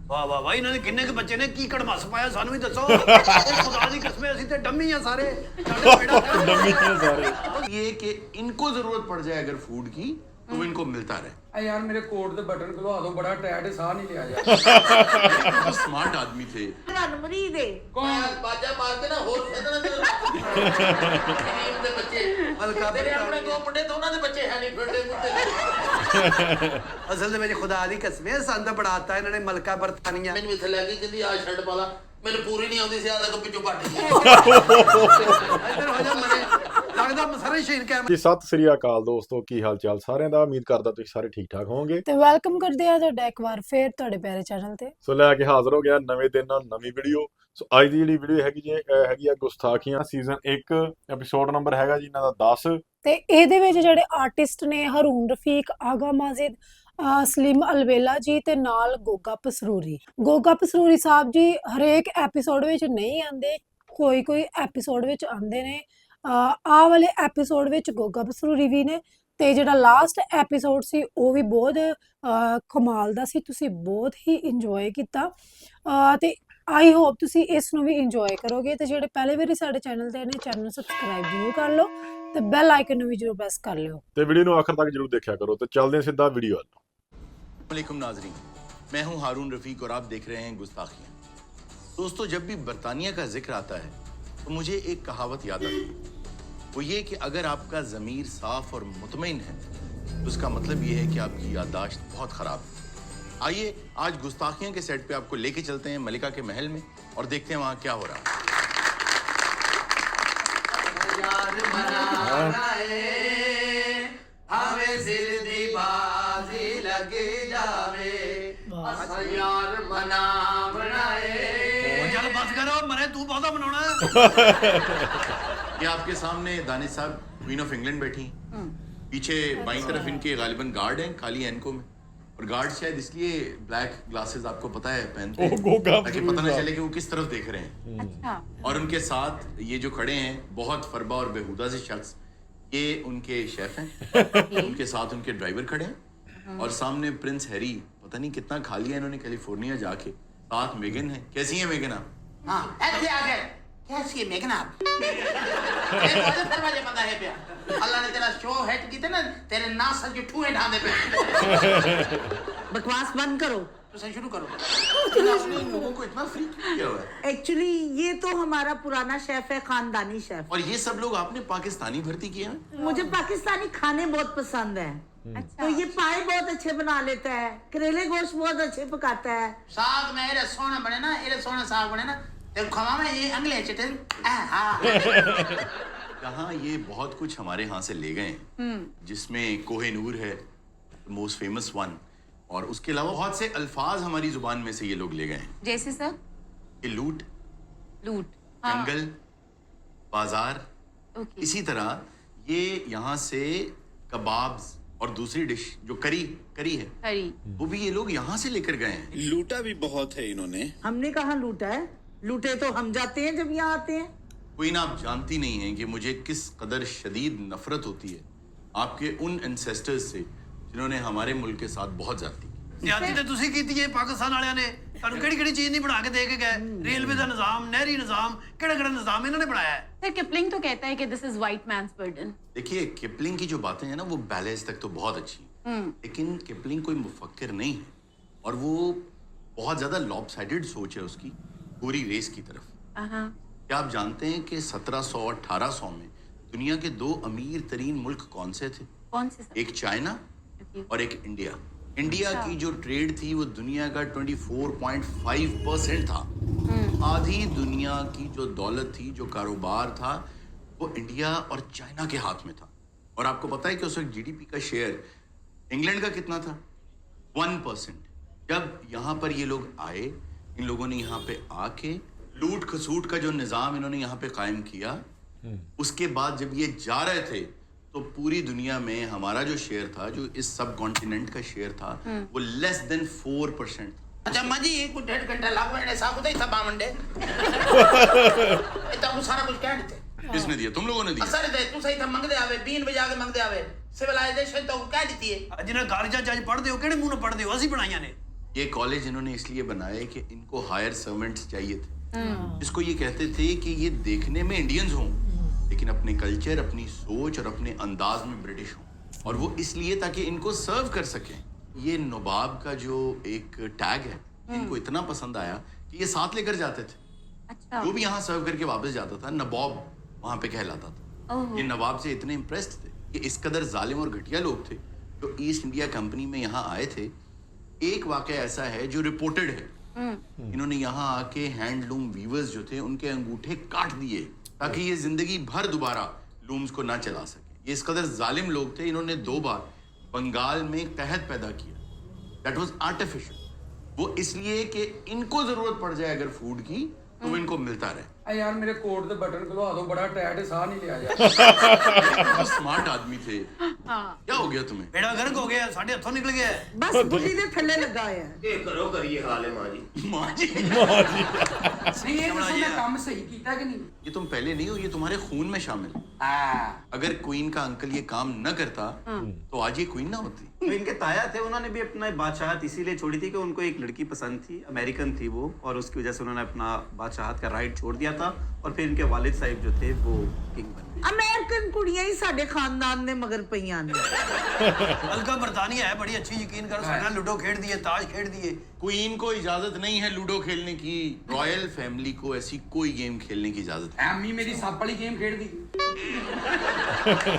वाह वाह वाह, इन्होंने किन्ने के बच्चे ने की कड़मस पाया सानू ही दसो। खुदा दी कसम असि ते डम्मी आ सारे। डम्मी है सारे। ये कि इनको जरूरत पड़ जाए अगर फूड की तो वो इनको मिलता रहे। यार मेरे कोट दे बटन खुलवा दो, बड़ा टाइट है, साह नहीं लिया जा। तो स्मार्ट आदमी थे। मरीद है कौन बाजा मार के ना होश इतना दे बच्चे हल्का तेरे अपने दो मुंडे तो ਉਹਨਾਂ ਦੇ ਬੱਚੇ ਹੈ ਨਹੀਂ ਫਿਰਦੇ ਮੁੱਤੇ असल में खुदा दी कसम संद बढ़ाता इन्होंने मलका बरतानिया। ਮੈਨੂੰ ਇੱਥੇ ਲੈ ਕੇ ਕਹਿੰਦੀ ਆ ਛੱਡ ਪਾਲਾ ਮੈਨੂੰ ਪੂਰੀ ਨਹੀਂ ਆਉਂਦੀ ਸੀ ਆ ਤੱਕ ਪਿੱਛੋਂ ਪੱਟ ਗਈ इधर हो जा मरे लगदा सारे शहीद कैम। ਜੀ ਸਤਿ ਸ੍ਰੀ ਅਕਾਲ ਦੋਸਤੋ, ਕੀ ਹਾਲ ਚਾਲ ਸਾਰਿਆਂ ਦਾ। ਉਮੀਦ ਕਰਦਾ ਤੁਸੀਂ ਸਾਰੇ ਠੀਕ ਠਾਕ ਹੋਵੋਗੇ। ਤੇ ਵੈਲਕਮ ਕਰਦੇ ਆ ਤੁਹਾਡਾ ਇੱਕ ਵਾਰ ਫੇਰ ਤੁਹਾਡੇ ਪਿਆਰੇ ਚੈਨਲ ਤੇ। ਸੋ ਲੈ ਕੇ ਹਾਜ਼ਰ ਹੋ ਗਿਆ ਨਵੇਂ ਦਿਨ ਨਾਲ ਨਵੀਂ ਵੀਡੀਓ। ਸੋ ਅੱਜ ਦੀ ਜਿਹੜੀ ਵੀਡੀਓ ਹੈਗੀ ਜੀ ਇਹ ਹੈਗੀ ਆ ਗੁਸਤਾਖੀਆਂ ਸੀਜ਼ਨ 1 ਐਪੀਸੋਡ ਨੰਬਰ ਹੈਗਾ ਜੀ ਇਹਨਾਂ ਦਾ 10। ਤੇ ਇਹਦੇ ਵਿੱਚ ਜਿਹੜੇ ਆਰਟਿਸਟ ਨੇ ਹਰੂਨ ਰਫੀਕ, ਆਗਾ ਮਾजिद, ਸਲੀਮ ਅਲਵੇਲਾ ਜੀ ਤੇ ਨਾਲ ਗੋਗਾ ਪਸਰੂਰੀ। ਗੋਗਾ ਪਸਰੂਰੀ ਸਾਹਿਬ ਜੀ ਹਰੇਕ ਐਪੀਸੋਡ ਵਿੱਚ ਨਹੀਂ ਆਉਂਦੇ, ਕੋਈ ਐਪੀਸੋਡ ਵਿੱਚ ਆਉਂਦੇ ਨੇ। ਆਹ ਵਾਲੇ ਐਪੀਸੋਡ ਵਿੱਚ ਗੋਗਾ ਪਸਰੂਰੀ ਵੀ ਨੇ ਤੇ ਜਿਹੜਾ ਲਾਸਟ ਐਪੀਸੋਡ ਸੀ ਉਹ ਵੀ ਬਹੁਤ ਕਮਾਲ ਦਾ ਸੀ। ਤੁਸੀਂ ਬਹੁਤ ਹੀ ਇੰਜੋਏ ਕੀਤਾ ਤੇ ਆਈ ਹੋਪ ਤੁਸੀਂ ਇਸ ਨੂੰ ਵੀ ਇੰਜੋਏ ਕਰੋਗੇ। ਤੇ ਜਿਹੜੇ ਪਹਿਲੇ ਵਾਰੀ ਸਾਡੇ ਚੈਨਲ ਤੇ ਨੇ ਚੈਨਲ ਨੂੰ ਸਬਸਕ੍ਰਾਈਬ ਜ਼ਰੂਰ ਕਰ ਲਓ ਤੇ ਬੈਲ ਆਈਕਨ ਨੂੰ ਵੀ ਜ਼ਰੂਰ ਪ੍ਰੈਸ ਕਰ ਲਿਓ ਤੇ ਵੀਡੀਓ ਨੂੰ ਆਖਰ ਤੱਕ ਜਰੂਰ ਦੇਖਿਆ ਕਰੋ। ਤੇ ਚੱਲਦੇ ਹਾਂ ਸਿੱਧਾ ਵੀਡੀਓ ਵੱਲ। वालेकुम नाजरीन, मैं हूं हारून रफीक और आप देख रहे हैं गुस्ताखियां। दोस्तों, जब भी बरतानिया का जिक्र आता है तो मुझे एक कहावत याद आती है। वो ये कि अगर आपका ज़मीर साफ और मुतमईन है तो उसका मतलब ये है कि आपकी याददाश्त बहुत ख़राब है। आइए आज गुस्ताखियां के सेट पे आपको लेके चलते हैं मलिका के महल में और देखते हैं वहाँ क्या हो रहा चल बस करो मरे तू बहुता बनाना। ये आपके सामने दानिश साहब क्वीन ऑफ इंग्लैंड बैठी हैं। पीछे बाईं तरफ इनके गालिबन गार्ड हैं काली एनको में, और गार्ड शायद इसलिए ब्लैक ग्लासेस आपको पता है पहनते हैं ताकि पता ना चले कि वो किस तरफ देख रहे हैं। अच्छा और उनके साथ ये जो खड़े हैं बहुत फरबा और बेहुदा से शख्स, ये उनके शेफ हैं। उनके साथ उनके ड्राइवर खड़े हैं और सामने प्रिंस हैरी, पता नहीं कितना खा लिया इन्होंने कैलिफोर्निया जाके। साथ मेगन है। कैसी है मेगन आप? हाँ ऐसे आ गए कैसी है मेघना आप ये कौन दरवाजे बंदा है प्या अल्लाह ने तेरा शो हेड की थे ना तेरे नास जो ठूए ढांदे पे बकवास बंद करो। तो सही शुरू करो। आपने इन लोगों को इतना फ्री क्यों किया हुआ है? एक्चुअली ये तो हमारा पुराना शेफ है, खानदानी शेफ। और ये सब लोग आपने पाकिस्तानी भर्ती किए हैं? मुझे पाकिस्तानी खाने बहुत पसंद है। तो ये पाए बहुत अच्छे बना लेता है, करेले गोश्त बहुत अच्छे पकाता है। साग में एरे सोना बने ना एरे सोना साग बने ना ते खवा में ये अंगले चटन हां यहाँ ये बहुत कुछ हमारे यहाँ से ले गए हैं, जिसमें कोहिनूर है मोस्ट फेमस वन, और उसके अलावा बहुत से अल्फाज हमारी जुबान में से ये लोग ले गए हैं। जैसे सर? ये लूट, हाँ। जंगल, बाजार। ओके। इसी तरह ये यहाँ से कबाब्स और दूसरी डिश जो करी है हरी वो भी ये लोग यहाँ से लेकर गए हैं। लूटा भी बहुत है इन्होंने। हमने कहाँ लूटा है, लूटे तो हम जाते हैं जब यहाँ आते हैं। कोई ना, आप जानती नहीं हैं कि मुझे किस कदर शदीद नफरत होती है आपके उन एंसेस्टर्स से जिन्होंने हमारे मुल्क के साथ बहुत ज्यादती की। ज्यादती ते तुसी कीती है पाकिस्तान वालियां ने। ਤੁਹਾਨੂੰ ਕਿਹੜੀ ਚੀਜ਼ ਨਹੀਂ ਬਣਾ ਕੇ ਦੇ ਕੇ ਗਏ? रेलवे ਦਾ ਨਿਜ਼ਾਮ, ਨਹਿਰੀ ਨਿਜ਼ਾਮ, ਕਿਹੜਾ ਨਿਜ਼ਾਮ ਇਹਨਾਂ ਨੇ ਬਣਾਇਆ है? सर किपलिंग तो कहता है कि this is white man's burden. देखिए, किपलिंग की जो बातें हैं ना वो बैलेंस तक तो बहुत अच्छी है, लेकिन किपलिंग कोई मुफक्किर नहीं है और वो बहुत ज्यादा लॉपसाइडेड सोच है उसकी पूरी रेस की तरफ। क्या आप जानते हैं कि 1700 और 1800 में दुनिया के 2 अमीर तरीन मुल्क कौन से थे? कौन से सर? एक चाइना और एक इंडिया। इंडिया की जो ट्रेड थी वो दुनिया का 24.5% था। आधी दुनिया की जो दौलत थी, जो कारोबार था, वो इंडिया और चाइना के हाथ में था। और आपको पता है कि उस वक्त जीडीपी का शेयर इंग्लैंड का कितना था? 1%। जब यहाँ पर ये लोग आए, इन लोगों ने यहाँ पे आके लूट खसूट का जो निज़ाम इन्होंने यहाँ पे कायम किया, उसके बाद जब ये जा रहे थे तो पूरी दुनिया में हमारा जो शेयर था, जो इस सब कॉन्टिनेंट का शेयर था, वो लेस देन 4% था। अच्छा माजी एक को 1.5 घंटा लागो एने साग उदय था बामंडे इतना वो सारा कुछ कह देते। किसने दिया? तुम लोगों ने दिया। असर दे तू सही था मंग दे आवे बीन बजा के मंग दे आवे सिविलाइजेशन तो कह देती है। ਜਿਹਨਾਂ ਕਾਲਜਾਂ ਚ ਅੱਜ ਪੜ੍ਹਦੇ ਹੋ ਕਿਹੜੇ ਮੂੰਹ ਨਾਲ ਪੜ੍ਹਦੇ ਹੋ? ਅਸੀਂ ਬਣਾਈਆਂ ਨੇ। ये कॉलेज इन्होंने इसलिए बनाया कि इनको हायर सर्वेंट्स चाहिए थे, जिसको ये कहते थे कि ये देखने में इंडियंस हों लेकिन अपने कल्चर, अपनी सोच और अपने अंदाज में ब्रिटिश हों, और वो इसलिए ताकि इनको सर्व कर सकें। ये नवाब का जो एक टैग है इनको इतना पसंद आया कि ये साथ लेकर जाते थे। अच्छा। जो भी यहाँ सर्व करके वापस जाता था नवाब वहाँ पे कहलाता था। ओह। ये नवाब से इतने इम्प्रेस्ड थे कि इस कदर जालिम और घटिया लोग थे जो ईस्ट इंडिया कंपनी में यहाँ आए थे। एक वाकया ऐसा है जो रिपोर्टेड है, इन्होंने यहाँ आके हैंडलूम वीवर्स जो थे उनके अंगूठे काट दिए ताकि ये जिंदगी भर दोबारा लूम्स को ना चला सके। ये इस कदर जालिम लोग थे, इन्होंने 2 बार बंगाल में कहत पैदा किया। That was artificial. वो इसलिए कि इनको जरूरत पड़ जाए अगर फूड की तो वो इनको मिलता रहे। ਆ ਯਾਰ ਮੇਰੇ ਕੋਟ ਦੇ ਬਟਨ ਖੁਲਵਾ ਦਿਓ, ਬੜਾ ਟਾਇਟ ਹੈ, ਸਾਹ ਨਹੀਂ ਲਿਆ ਜਾ। बहुत स्मार्ट आदमी थे। हाँ। क्या हो गया तुम्हें? बेड़ा गर्क हो गया, साढ़े हथों निकल गया है। बस बुढ़ी दे थल्ले लगा है। ਇਹ ਕਰੋ ਕਰੀਏ ਹਾਲ ਹੈ ਮਾਂ ਜੀ। माँ जी, ਨਹੀਂ ਇਹ ਦੱਸੋ ਮੈਂ ਕੰਮ ਸਹੀ ਕੀਤਾ ਕਿ ਨਹੀਂ? ये तुम पहले नहीं हो, ये तुम्हारे खून में शामिल है। ਹਾਂ अगर क्वीन का अंकल ये काम न करता तो आज ये क्वीन ना होती। तो इनके ताया थे, उन्होंने भी अपना बादशाहत इसीलिए छोड़ी थी कि उनको एक लड़की पसंद थी, अमेरिकन थी वो, और उसकी वजह से उन्होंने अपना बादशाहत का राइट छोड़ दिया था और फिर इनके वालिद साहिब जो थे वो किंग बन गए। अमेरिकन कुड़ियां ही साडे खानदान ने मगर पईयां ने। हल्का बरतानिया है, बड़ी अच्छी, यकीन करो, साढ़े लूडो खेल दिए, ताश खेल दिए। क्वीन को इजाजत नहीं है लूडो खेलने की। रॉयल फैमिली को ऐसी कोई गेम खेलने की इजाजत है। ਐਮੀ ਮੇਰੀ ਸੱਪ ਵਾਲੀ ਗੇਮ ਖੇਡਦੀ।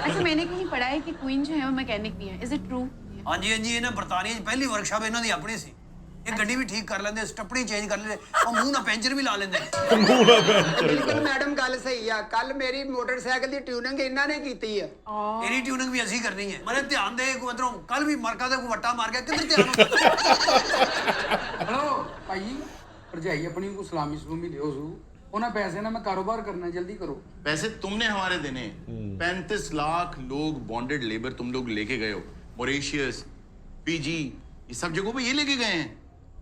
अच्छा मैंने कहीं पढ़ा है कि क्वीन जो है वो मैकेनिक भी है। Is it true? हाँ जी, हाँ जी, इन्हें बरतानिया पहली वर्कशॉप इन्हों दी अपनी सी। ये गड्डी भी ठीक कर लेंदे, स्टपनी चेंज कर लेंदे और मुंह ना पैंचर भी ला लेंदे। ਬਿਲਕੁਲ ਮੈਡਮ ਗੱਲ ਸਹੀ ਆ। ਕੱਲ ਮੇਰੀ ਮੋਟਰਸਾਈਕਲ ਦੀ ਟਿਊਨਿੰਗ ਇਹਨਾਂ ਨੇ ਕੀਤੀ ਆ। तेरी ट्यूनिंग भी ऐसी करनी है। मैंने ध्यान दे उधरों, कल भी मरका दे को वट्टा मार गया, किधर ध्यान होता? ਹਲੋ ਭਾਈ ਭਰਜਾਈ ਆਪਣੀ को सलामी सलूमी ਦਿਓ ਸੂ। ਉਹਨਾਂ ਪੈਸੇ ਨਾਲ ਮੈਂ ਕਾਰੋਬਾਰ ਕਰਨਾ, ਜਲਦੀ ਕਰੋ। पैसे तुमने हमारे देने। 35 लाख लोग बॉन्डेड लेबर तुम लोग लेके गए हो। मॉरिशियस, फीजी, ये सब जगहों पे ये लेके गए हैं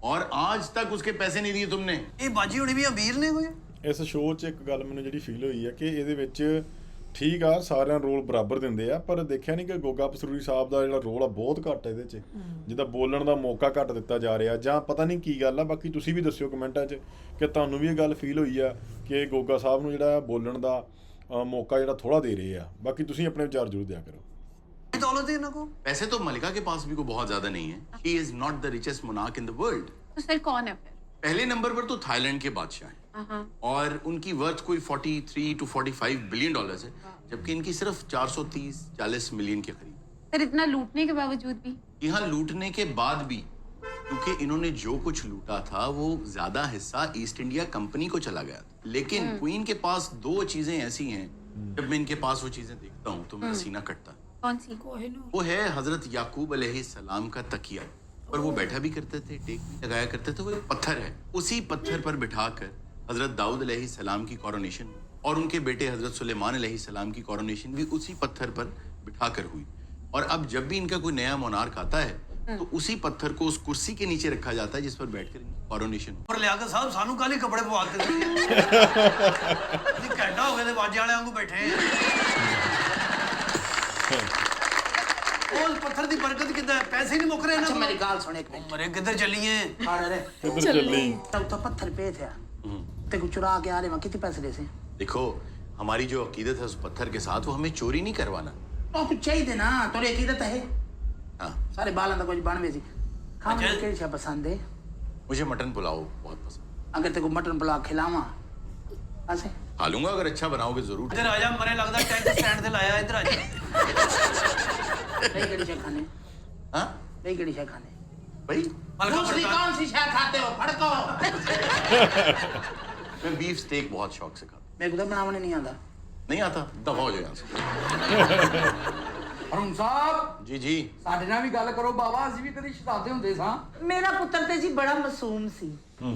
और आज तक उसके पैसे नहीं दिए तुमने। ये बाजी होनी भी अमीर ने कोई। ਇਸ ਸ਼ੋਅ 'ਚ ਇੱਕ ਗੱਲ ਮੈਨੂੰ ਜਿਹੜੀ ਫੀਲ ਹੋਈ ਹੈ ਕਿ ਇਹਦੇ ਵਿੱਚ ਠੀਕ ਆ ਸਾਰਿਆਂ ਰੋਲ ਬਰਾਬਰ ਦਿੰਦੇ ਆ, ਪਰ ਦੇਖਿਆ ਨਹੀਂ ਕਿ ਗੋਗਾ ਪਸਰੂਰੀ ਸਾਹਿਬ ਦਾ ਜਿਹੜਾ ਰੋਲ ਆ ਬਹੁਤ ਘੱਟ ਇਹਦੇ 'ਚ, ਜਿੱਦਾਂ ਬੋਲਣ ਦਾ ਮੌਕਾ ਘੱਟ ਦਿੱਤਾ ਜਾ ਰਿਹਾ ਜਾਂ ਪਤਾ ਨਹੀਂ ਕੀ ਗੱਲ ਆ। ਬਾਕੀ ਤੁਸੀਂ ਵੀ ਦੱਸਿਓ ਕਮੈਂਟਾਂ 'ਚ ਕਿ ਤੁਹਾਨੂੰ ਵੀ ਇਹ ਗੱਲ ਫੀਲ ਹੋਈ ਆ ਕਿ ਗੋਗਾ ਸਾਹਿਬ ਨੂੰ ਜਿਹੜਾ ਬੋਲਣ ਦਾ ਮੌਕਾ ਜਿਹੜਾ ਥੋੜਾ ਦੇ ਰਹੇ ਆ। ਬਾਕੀ ਤੁਸੀਂ ਆਪਣੇ ਵਿਚਾਰ ਜ਼ਰੂਰ ਦਿਆ ਕਰੋ। दौलत है ना को। पैसे तो मलिका के पास भी को बहुत ज्यादा नहीं है। He is not the richest monarch in the world। तो सर कौन है फिर? पहले नंबर पर तो थाईलैंड के बादशाह हैं और उनकी वर्थ कोई 43 to 45 बिलियन डॉलर्स है, जबकि इनकी सिर्फ 430-40 मिलियन के करीब। सर इतना लूटने के बावजूद भी? यहाँ लूटने के बाद भी, क्योंकि इन्होंने जो कुछ लूटा था वो ज्यादा हिस्सा ईस्ट इंडिया कंपनी को चला गया था। लेकिन क्वीन के पास 2 चीजें ऐसी हैं, जब मैं इनके पास वो चीजें देखता हूँ तो मेरा सीना कटता है। कौन सी? वो है हजरत याकूब अलैहिस्सलाम का तकिया, पर वो बैठा भी करते थे, टेक भी लगाया करते थे। वो एक पत्थर है, उसी पत्थर पर बिठाकर हजरत दाऊद अलैहिस्सलाम की कोरोनेशन और उनके बेटे हजरत सुलेमान अलैहिस्सलाम की कोरोनेशन भी उसी पत्थर पर बिठाकर हुई। और अब जब भी इनका कोई नया मोनार्क आता है तो उसी पत्थर को उस कुर्सी के नीचे रखा जाता है जिस पर बैठकर इनकी कोरोनेशन। पर लियाकत साहब सानू काली कपड़े पवाते थे। घंटा हो गए थे बाजे वाले वांगू बैठे हैं। उस पत्थर दी बरकत किदा है, पैसे नहीं मुक रहे ना। अच्छा मेरी गाल सुन एक मिनट। मरे किधर चलिए? अरे ਕਿੱਧਰ ਚੱਲੀ? तो पत्थर पे थे ते को चुरा के आ रहे वहां कितने पैसे दे से? देखो हमारी जो अकीदत है उस पत्थर के साथ, वो हमें चोरी नहीं करवाना। तो कुछ चाहिए ना, तोरे अकीदत है। हाँ, सारे बालन दा कुछ बनवे सी। खाने अच्छा। में केड़ी शय पसंद है? मुझे मटन पुलाव बहुत पसंद। अगर तेको मटन पुलाव खिलावा ऐसे खा लूंगा अगर अच्छा बनाओगे जरूर। इधर आजा, मरे लगदा टैंक स्टैंड ते लाया, इधर आजा। नहीं केड़ी शय खाने? हाँ नहीं केड़ी शय खाने? भाई, दूसरी कौन सी शय खाते हो? फड़को। मैं बीफ स्टेक बहुत शौक से खाता हूं। मेरे को तो बनाने नहीं आता। नहीं आता, दफा हो जाए यहाँ से। ਹਰੂਨ ਸਾਹਿਬ जी जी। ਸਾਡੇ ਨਾਲ ਵੀ ਗੱਲ ਕਰੋ ਬਾਬਾ, ਅਸੀਂ ਵੀ ਕਦੀ ਸ਼ਤਾਦੇ ਹੁੰਦੇ ਸਾਂ। मेरा पुत्र ते जी बड़ा मासूम सी,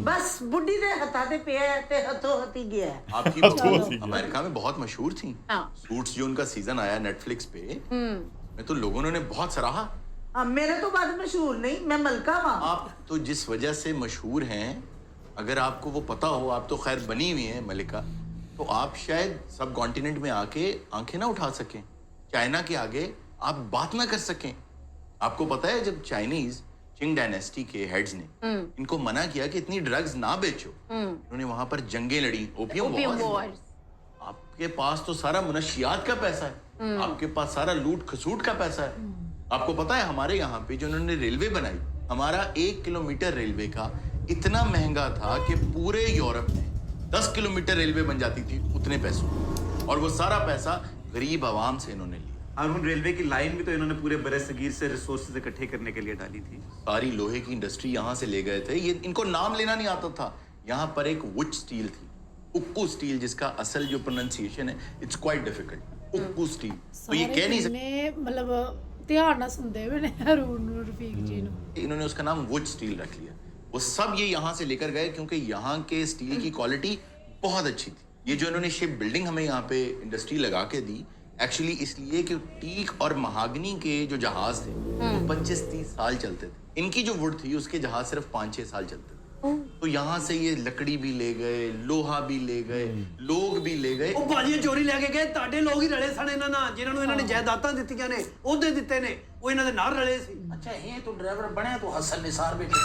बस बुढ़ी दे हथा ते पे ते हथों हथी गया है। आपकी बहू अमेरिका में बहुत मशहूर थी। हाँ। सूट्स जो उनका सीजन आया नेटफ्लिक्स पे, मैं तो लोगों ने बहुत सराहा। मेरे तो बाद मशहूर नहीं, मैं मलका वहाँ। आप तो जिस वजह से मशहूर हैं, अगर आपको वो पता हो, आप तो खैर बनी हुई हैं मलिका, तो आप शायद सब कॉन्टिनेंट में आके आंखें ना उठा सकें, चाइना के आगे आप बात ना कर सकें। आपको पता है जब चाइनीज किंग डायनेस्टी के हेड्स ने इनको मना किया कि इतनी ड्रग्स ना बेचो। इन्होंने वहां पर जंगें लड़ी, ओपियम वॉर्स। आपके पास तो सारा मुनशियात का पैसा है, आपके पास सारा लूट खसूट का पैसा है। आपको पता है हमारे यहाँ पे जो उन्होंने रेलवे बनाई, हमारा 1 किलोमीटर रेलवे का इतना महंगा था कि पूरे यूरोप में 10 किलोमीटर रेलवे बन जाती थी उतने पैसों, और वो सारा पैसा गरीब आवाम से इन्होंने लिया। हारून, रेलवे की लाइन भी तो इन्होंने पूरे बरसगीर से रिसोर्सेज इकट्ठे करने के लिए डाली थी। सारी लोहे की इंडस्ट्री यहाँ से ले गए थे। ये इनको नाम लेना नहीं आता था। यहाँ पर एक वुड स्टील थी, उक्कू स्टील, जिसका असल जो प्रोनाउंसिएशन है इट्स क्वाइट डिफिकल्ट, उक्कू स्टील। तो ये कह नहीं सकते, मतलब ध्यान ना सुनते हुए हरून रफीक जी ने इन्होंने उसका नाम वुड स्टील रख लिया। वो सब ये यहाँ से लेकर गए क्योंकि यहाँ के स्टील की क्वालिटी बहुत अच्छी थी। ये जो इन्होंने शिप बिल्डिंग हमें यहाँ पे इंडस्ट्री लगा के दी, एक्चुअली इसलिए कि टीक और महागनी के जो जहाज थे वो 25-30 साल चलते थे। इनकी जो वुड थी उसके जहाज सिर्फ 5-6 साल चलते थे। तो यहाँ से ये लकड़ी भी ले गए, लोहा भी ले गए, लोग भी ले गए। ਉਹ ਭਾਜੀ ਚੋਰੀ ਲੈ ਕੇ ਗਏ, ਤੁਹਾਡੇ ਲੋਕ ਹੀ ਰਲੇ ਸਨ ਇਹਨਾਂ ਨਾਲ, ਜਿਨ੍ਹਾਂ ਨੂੰ ਇਹਨਾਂ ਨੇ ਜਾਇਦਾਦਾਂ ਦਿੱਤੀਆਂ ਨੇ, ਉਹਦੇ ਦਿੱਤੇ ਨੇ, ਉਹ ਇਹਨਾਂ ਦੇ ਨਾਲ ਰਲੇ ਸੀ। अच्छा ये तो ड्राइवर बने तो हसन निसार बेटे।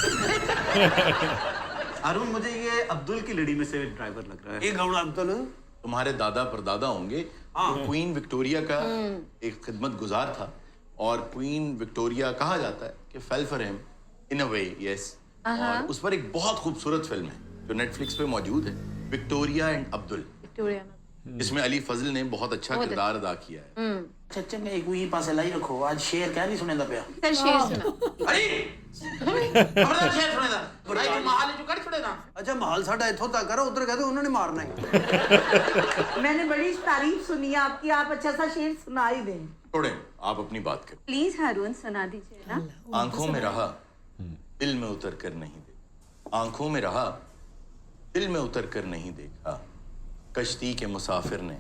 हारून, मुझे ये अब्दुल की लड़ी में से ड्राइवर लग रहा है। ਇਹ ਗੌੜਾ ਅब्दुल तुम्हारे दादा परदादा होंगे। क्वीन विक्टोरिया का एक खिदमत गुजार था, और क्वीन विक्टोरिया कहा जाता है कि fail for him in a way, yes. और उस पर एक बहुत खूबसूरत फिल्म है जो नेटफ्लिक्स पे मौजूद है, विक्टोरिया एंड अब्दुल, जिसमें अली फजल ने बहुत अच्छा किरदार अदा किया है। चच्चे में एक वही पासे लाई रखो, आज शेर क्या नहीं सुनेदा पिया। सर शेर सुना। अरे खबरदार शेर सुनेदा भाई, तू महाल जो कर छोड़ेगा। अच्छा माहौल साडा इथों तक है, उधर कहते उन्होंने मारना है। मैंने बड़ी तारीफ सुनी है आपकी, आप अच्छा सा शेर सुना ही दें। छोड़ें, आप अपनी बात करें। प्लीज हारून सुना दीजिए ना। आंखों में रहा, दिल में उतर कर नहीं देखा। आंखों में रहा, दिल में उतर कर नहीं देखा। कश्ती के मुसाफिर ने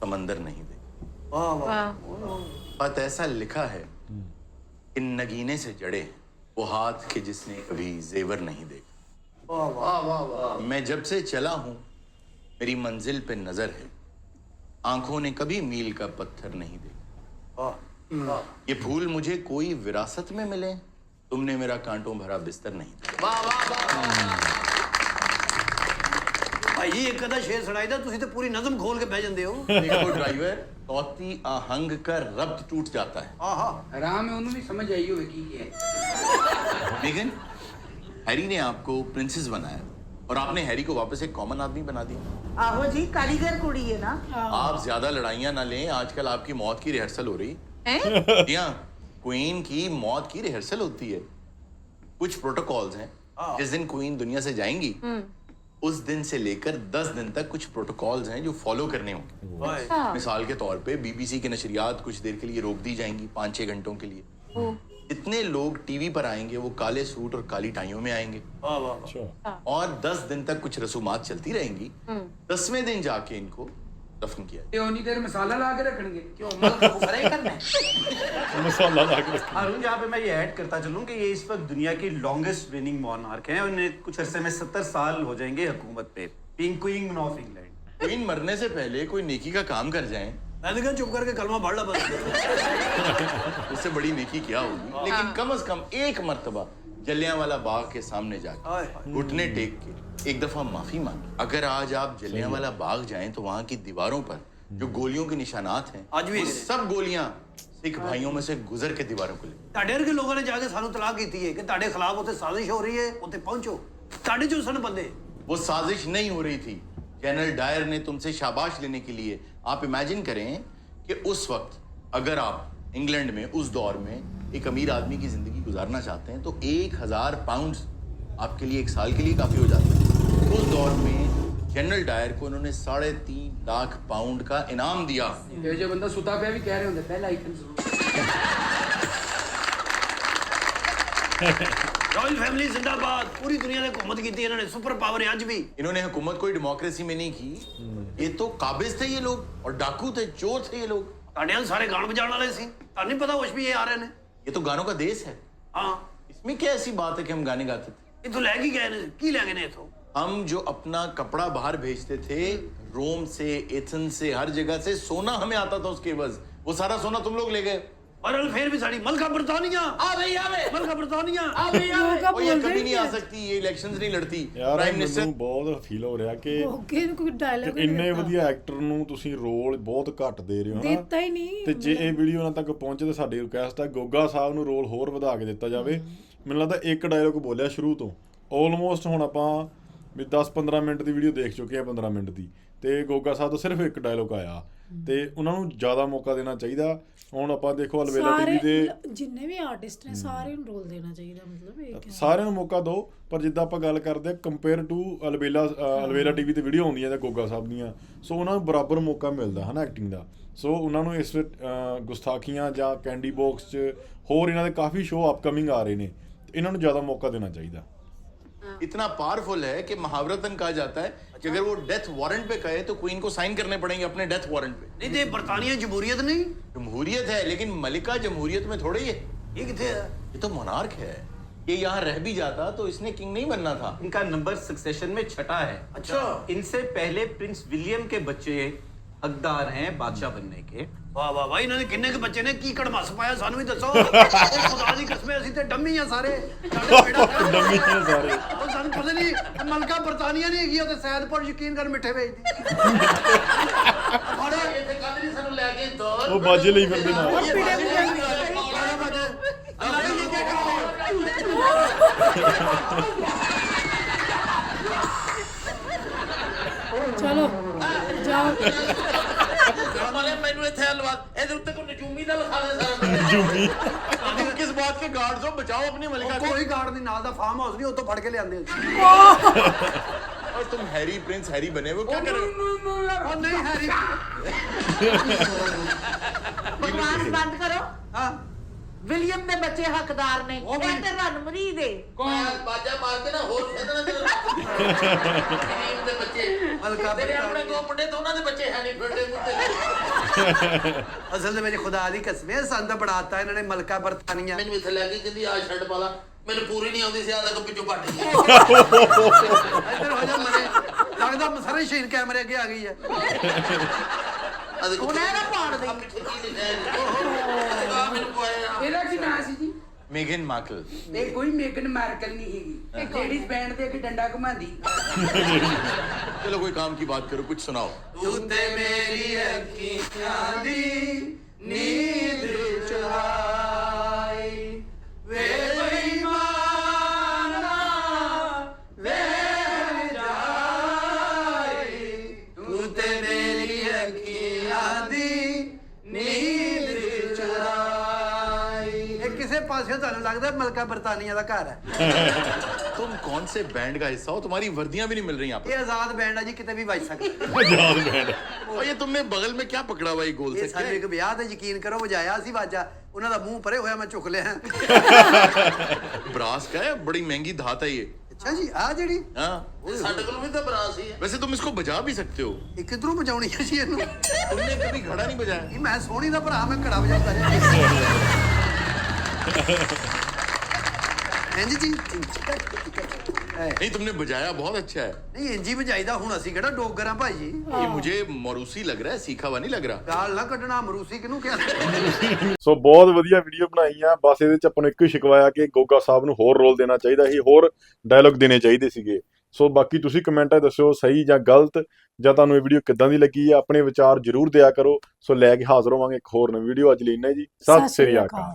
समंदर नहीं देखा। बात ऐसा लिखा है, इन नगीने से जड़े वो हाथ के जिसने कभी जेवर नहीं देखा। मैं जब से चला हूं मेरी मंजिल पे नजर है, आंखों ने कभी मील का पत्थर नहीं देखा। ये फूल मुझे कोई विरासत में मिले, तुमने मेरा कांटों भरा बिस्तर नहीं देखा। ਭਾਈ ਜੀ ਇੱਕ ਅੱਧਾ ਸ਼ੇਰ ਸੁਣਾਈਦਾ, ਤੁਸੀਂ ਤੇ ਪੂਰੀ ਨਜ਼ਮ ਖੋਲ ਕੇ ਬਹਿ ਜਾਂਦੇ ਹੋ। देखो ड्राइवर, तौती आहंग का रब्त टूट जाता है। ਆਹਾ आराम है उन्होंने समझ आई होगी की है। लेकिन हैरी ने आपको प्रिंसेस बनाया और आपने हैरी को वापस एक कॉमन आदमी बना दिया। आहो जी, कारीगर कुड़ी है ना। आप ज्यादा लड़ाइयां ना लें, आजकल आपकी मौत की रिहर्सल हो रही है। क्वीन की मौत की रिहर्सल होती है। कुछ प्रोटोकॉल्स हैं, जिस दिन क्वीन दुनिया से जाएंगी उस दिन से लेकर 10 दिन तक कुछ प्रोटोकॉल्स हैं जो फॉलो करने होंगे। मिसाल के तौर पे बीबीसी के नशरियात कुछ देर के लिए रोक दी जाएंगी, 5-6 घंटों के लिए। जितने लोग टीवी पर आएंगे वो काले सूट और काली टाइयों में आएंगे, और 10 दिन तक कुछ रसूमात चलती रहेंगी। 10वें दिन जाके इनको दफन किया। ये उन्हीं देर मसाला ला के रखेंगे। क्यों मल को फ्राई करना है? मसाला ला के हारून, यहाँ पे मैं ये ऐड करता चलूँ कि ये इस वक्त दुनिया की लॉन्गेस्ट रेनिंग मॉनआर्क हैं, और इन्हें कुछ अरसे में 70 साल हो जाएंगे हुकूमत पे। Queen of England. क्वीन मरने से पहले कोई नेकी का काम कर जाए, मैं तो चुप करके कलमा पढ़ ला बस। उससे बड़ी नेकी क्या होगी। लेकिन कम से कम एक मर्तबा जलियांवाला बाग के सामने जाके घुटने टेक के एक दफा माफी मांगी। अगर आज आप जलियांवाला बाग जाएं तो वहां की दीवारों पर जो गोलियों के निशानात हैं, आज भी वो सब गोलियां सिख भाइयों में से गुजर के दीवारों को ले। ਤੁਹਾਡੇ ਵਰਗੇ ਲੋਕਾਂ ਨੇ ਜਾ ਕੇ ਸਾਨੂੰ ਤਲਾਕ ਕੀਤੀ ਹੈ ਕਿ ਤੁਹਾਡੇ ਖਿਲਾਫ ਉੱਥੇ ਸਾਜ਼ਿਸ਼ ਹੋ ਰਹੀ ਹੈ, ਉੱਥੇ ਪਹੁੰਚੋ। ਤੁਹਾਡੇ ਚੋਂ ਸਨ ਬੰਦੇ। वो साजिश नहीं हो रही थी। जनरल डायर ने तुमसे शाबाश लेने के लिए, आप इमेजिन करें कि उस वक्त अगर आप इंग्लैंड में उस दौर में एक अमीर आदमी की जिंदगी गुजारना चाहते हैं तो 1000 पाउंड आपके लिए 1 साल के लिए काफी हो जाता है। उस दौर में जनरल डायर को उन्होंने 3.5 लाख पाउंड का इनाम दिया। ये जो बंदा सुता पे भी कह रहे होंगे पहला आइटम जरूर। रॉयल फैमिली जिंदाबाद। पूरी दुनिया ने हुकूमत की थी इन्होंने, सुपर पावर है आज भी। इन्होंने हुकूमत कोई डेमोक्रेसी में नहीं की। ये तो काबिज थे ये लोग, और डाकू थे, चोर थे ये लोग। ਤੁਹਾਡੇ ਨਾਲ ਸਾਰੇ ਗਾਣ ਵਜਾਉਣ ਵਾਲੇ ਸੀ, ਤੁਹਾਨੂੰ ਨਹੀਂ ਪਤਾ ਕੁਛ ਵੀ ਇਹ ਆ ਰਹੇ ਨੇ। ये तो गानों का देश है। हाँ, इसमें क्या ऐसी बात है कि हम गाने गाते थे? इथों ले के गए ने, की ले गए ने इथों? हम जो अपना कपड़ा बाहर भेजते थे, रोम से, एथेंस से, हर जगह से सोना हमें आता था उसके एवज। वो सारा सोना तुम लोग ले गए। और फिर भी साड़ी मलका बरतानिया मलका बरतानिया और ये कभी नहीं आ सकती, ये इलेक्शंस नहीं लड़ती। ਯਾਰ प्राइम मिनिस्टर ਮੈਨੂੰ ਬਹੁਤ ਫੀਲ ਹੋ ਰਿਹਾ ਕਿ ਗੋਗੇ ਨੂੰ ਕੋਈ ਡਾਇਲੌਗ ਇੰਨੇ ਵਧੀਆ ਐਕਟਰ ਨੂੰ ਤੁਸੀਂ ਰੋਲ ਬਹੁਤ ਘੱਟ ਦੇ ਰਹੇ ਹੋ ਹਨਾ। ਦਿੱਤਾ ਹੀ ਨਹੀਂ ਤੇ ਜੇ ਇਹ ਵੀਡੀਓ ਉਹਨਾਂ ਤੱਕ ਪਹੁੰਚੇ ਤਾਂ ਸਾਡੀ ਰਿਕੁਐਸਟ ਹੈ ਗੋਗਾ ਸਾਹਿਬ ਨੂੰ ਰੋਲ ਹੋਰ ਵਧਾ ਕੇ ਦਿੱਤਾ ਜਾਵੇ। ਮੈਨੂੰ ਲੱਗਦਾ ਇੱਕ ਡਾਇਲੋਗ ਬੋਲਿਆ ਸ਼ੁਰੂ ਤੋਂ, ਆਲਮੋਸਟ ਹੁਣ ਆਪਾਂ ਵੀ 10-15 ਮਿੰਟ ਦੀ ਵੀਡੀਓ ਦੇਖ ਚੁੱਕੇ ਆ, 15 ਮਿੰਟ ਦੀ, ਤੇ ਗੋਗਾ ਸਾਹਿਬ ਤੋਂ ਸਿਰਫ ਇੱਕ ਡਾਇਲੋਗ ਆਇਆ ਤੇ ਉਹਨਾਂ ਨੂੰ ਜ਼ਿਆਦਾ ਮੌਕਾ ਦੇਣਾ ਚਾਹੀਦਾ। ਹੁਣ ਆਪਾਂ ਦੇਖੋ ਅਲਵੇਲਾ ਟੀਵੀ ਦੇ ਜਿੰਨੇ ਵੀ ਆਰਟਿਸਟ ਨੇ ਸਾਰਿਆਂ ਨੂੰ ਰੋਲ ਦੇਣਾ ਚਾਹੀਦਾ, ਮਤਲਬ ਇਹ ਕਿ ਸਾਰਿਆਂ ਨੂੰ ਮੌਕਾ ਦਿਓ। ਪਰ ਜਿੱਦਾਂ ਆਪਾਂ ਗੱਲ ਕਰਦੇ ਆ ਕੰਪੇਅਰ ਟੂ ਅਲਵੇਲਾ ਟੀਵੀ ਤੇ ਵੀਡੀਓ ਆਉਂਦੀਆਂ ਜਾਂ ਗੋਗਾ ਸਾਹਿਬ ਦੀਆਂ, ਸੋ ਉਹਨਾਂ ਨੂੰ ਬਰਾਬਰ ਮੌਕਾ ਮਿਲਦਾ ਹੈ ਨਾ ਐਕਟਿੰਗ ਦਾ। ਸੋ ਉਹਨਾਂ ਨੂੰ ਇਸ ਗੁਸਤਾਖੀਆਂ ਜਾਂ ਕੈਂਡੀ ਬਾਕਸ 'ਚ ਹੋਰ ਇਹਨਾਂ ਦੇ ਕਾਫੀ ਸ਼ੋਅ ਅਪਕਮਿੰਗ ਆ ਰਹੇ ਨੇ, ਇਹਨਾਂ ਨੂੰ ਜ਼ਿਆਦਾ ਮੌਕਾ ਦੇਣਾ ਚਾਹੀਦਾ। इतना पावरफुल है कि महावरतन कहा जाता है कि अगर वो डेथ वारंट पे कहे तो क्वीन को साइन करने पड़ेंगे अपने डेथ वारंट पे। नहीं तो बरतानिया जमहूरियत नहीं, जमहूरियत है लेकिन मलिका जमहूरियत में थोड़ी है, ये कितने है? ये तो मोनार्क है। ये यहाँ रह भी जाता तो इसने किंग नहीं बनना था। इनका नंबर सक्सेशन में 6 है। अच्छा। इनसे पहले प्रिंस विलियम के बच्चे हकदार हैं बादशाह बनने के। वाह वाह वाह, इन्होंने किन्ने के बच्चे ने की कड़मास पाया सानू भी दसो। खुदा दी कसम ਅਸੀਂ ਤੇ ਡੰਮੀ ਆ ਸਾਰੇ, ਸਾਡੇ ਬੇੜਾ ਡੰਮੀ ਆ ਸਾਰੇ। ਉਹ ਸਾਨੂੰ ਪਤਾ ਨਹੀਂ ਮਲਕਾ ਬਰਤਾਨੀਆ ਨਹੀਂ ਹੈਗੀ, ਉਹ ਤੇ ਸੈਦਪੁਰ ਯਕੀਨ ਕਰ ਮਿੱਠੇ ਵੇਚਦੀ। अरे ये तो कल नहीं सानू लेके दो ਉਹ ਬਾਜੇ ਲਈ ਫਿਰਦੇ ਨਾਲ। ਚਲੋ ਜਾਓ। वाले मैनू इथे हलवा ਇਹਦੇ ਉੱਤੇ ਕੋਈ ਨਜੂਮੀ ਦਾ ਲਿਖਾ ਦੇ ਸਾਰਾ ਨਜੂਮੀ। तुम किस बात के गार्ड्स हो, बचाओ अपनी मलिका को। ਕੋਈ ਗਾਰਡ ਨਹੀਂ, ਨਾਲ ਦਾ ਫਾਰਮ ਹਾਊਸ ਨਹੀਂ, ਉੱਥੋਂ ਫੜ ਕੇ ਲਿਆਂਦੇ। और तुम हैरी प्रिंस हैरी बने हुए क्या कर रहे हो? ਉਹ ਨਹੀਂ ਹੈਰੀ। बकवास बंद करो। ਹਾਂ विलियम ਦੇ ਬੱਚੇ ਹੱਕਦਾਰ ਨੇ, ਉਹ ਵੀ- ਇਹ ਤੇ ਰਣਮਰੀ ਦੇ। बाजा मार के ना होश इतना ਦੇ ਬੱਚੇ ਮਲਕਾ ਤੇਰੇ ਆਪਣੇ ਦੋ ਮੁੰਡੇ ਤੇ ਉਹਨਾਂ ਦੇ ਬੱਚੇ ਹੈ ਨਹੀਂ ਫਿਰਦੇ ਮੁੱਤੇ। ਅਸਲ ਦੇ ਵਿੱਚ ਖੁਦਾ ਦੀ ਕਸਮ ਹੈ ਸੰਦ ਬਣਾਤਾ ਇਹਨਾਂ ਨੇ ਮਲਕਾ ਬਰਤਾਨੀਆ। ਮੈਨੂੰ ਇੱਥੇ ਲੈ ਕੇ ਕਹਿੰਦੀ ਆ ਛੱਡ ਪਾ ਲਾ, ਮੈਨੂੰ ਪੂਰੀ ਨਹੀਂ ਆਉਂਦੀ ਸੀ, ਆ ਤੱਕ ਪਿੱਛੋਂ ਕੱਟ ਗਈ। ਇੱਧਰ ਹੋ ਜਾ ਮਰੇ, ਲੱਗਦਾ ਸਾਰੇ ਸ਼ੀਨ ਕੈਮਰੇ ਅੱਗੇ ਆ ਗਈ ਹੈ। ਹੁਣ ਇਹ ਨਾ ਪਾੜ ਦੇ। ਇਹਦਾ ਕੀ ਨਾਂ ਸੀ ਜੀ? मेगन मार्कल। ਇਹ ਕੋਈ ਮੇਗਨ ਮਾਰਕਲ ਨਹੀਂ ਹੈਗੀ, ਲੇਡੀਜ਼ ਬੈਂਡ ਦੇ ਅੱਗੇ ਡੰਡਾ ਘੁਮਾਉਂਦੀ। चलो कोई काम की बात करो, कुछ सुनाओ। ਤੂੰ ਤੇ ਮੇਰੀ ਅੱਖੀਆਂ ਦੀ ਨੀਂਦ ਚੁਰਾਈ ਵੇ ਬੇਈਮਾਨਾ ਵੇ ਜਾਈ, ਤੂੰ ਤੇ ਮੇਰੀ ਅੱਖੀਆਂ ਦੀ ਨੀਂਦ ਚੁਰਾਈ। ਇਹ ਕਿਸੇ ਪਾਸੇ ਤੁਹਾਨੂੰ ਲੱਗਦਾ ਮਲਕਾ ਬਰਤਾਨੀਆ ਦਾ ਘਰ ਹੈ। तुम कौन से बैंड का हिस्सा हो? तुम्हारी वर्दियां भी नहीं मिल रही यहाँ ਇਹ ਆਜ਼ਾਦ ਬੈਂਡ ਹੈ ਜੀ, ਕਿਤੇ ਵੀ ਵੱਜ ਸਕਦਾ। पर। और ये तुमने बगल में क्या पकड़ा हुआ ये गोल ਇਹ से? ਸਾਨੂੰ ਇੱਕ ਵਿਆਹ ਤੇ ਯਕੀਨ ਕਰੋ ਵਜਾਇਆ ਸੀ ਵਾਜਾ, ਉਹਨਾਂ ਦਾ ਮੂੰਹ ਪਰੇ ਹੋਇਆ, ਮੈਂ ਚੁੱਕ ਲਿਆ। ब्रास का है, बड़ी महंगी धात है ये। ਅੱਛਾ ਜੀ, ਆ ਜਿਹੜੀ हाँ, साढ़े को भी तो ब्रास ही है। वैसे तुम इसको बजा भी सकते हो। ਇਹ ਕਿੱਧਰੋਂ ਵਜਾਉਣੀ ਹੈ ਜੀ ਇਹਨੂੰ? तुमने कभी घड़ा नहीं बजाया? ਇਹ ਮੈਂ ਸੋਹਣੀ ਦਾ ਭਰਾ, ਮੈਂ ਘੜਾ ਵਜਾਉਂਦਾ ਜੀ। ਇੰਜ ਜੀ नहीं, तुमने बजाया बहुत अच्छा है। ਨਹੀਂ ਇੰਜੀ ਵਜਾਈਦਾ, ਹੁਣ ਅਸੀਂ ਕਿਹੜਾ ਡੋਗਰ ਆ ਭਾਈ ਜੀ। ये मुझे मरूसी लग रहा है, सीखा हुआ नहीं लग रहा। ਗਾਲ ਨਾ ਕੱਢਣਾ, ਮਰੂਸੀ ਕਿਹਨੂੰ ਕਹਿੰਦੇ? ਸੋ ਬਹੁਤ ਵਧੀਆ ਵੀਡੀਓ ਬਣਾਈ ਆ। ਬਸ ਇਹਦੇ ਚ ਆਪਾਂ ਨੂੰ ਇੱਕੋ ਹੀ ਸ਼ਿਕਵਾਇਆ ਕਿ ਗੋਗਾ ਸਾਹਿਬ ਨੂੰ ਹੋਰ ਰੋਲ ਦੇਣਾ ਚਾਹੀਦਾ ਸੀ, ਹੋਰ ਡਾਇਲੌਗ ਦੇਣੇ ਚਾਹੀਦੇ ਸੀਗੇ। ਸੋ ਬਾਕੀ ਤੁਸੀਂ ਕਮੈਂਟਾਂ 'ਚ ਦੱਸਿਓ ਸਹੀ ਜਾਂ ਗਲਤ, ਜਾਂ ਤੁਹਾਨੂੰ ਇਹ ਵੀਡੀਓ ਕਿੱਦਾਂ ਦੀ ਲੱਗੀ ਆ, ਆਪਣੇ ਵਿਚਾਰ ਜ਼ਰੂਰ ਦਿਆ ਕਰੋ। ਸੋ ਲੈ ਕੇ ਹਾਜ਼ਰ ਹੋਵਾਂਗੇ ਇੱਕ ਹੋਰ ਨਵੀਂ ਵੀਡੀਓ। ਅੱਜ ਲਈ ਇੰਨਾ ਹੀ ਜੀ, ਸਤਿ ਸ੍ਰੀ ਅਕਾਲ।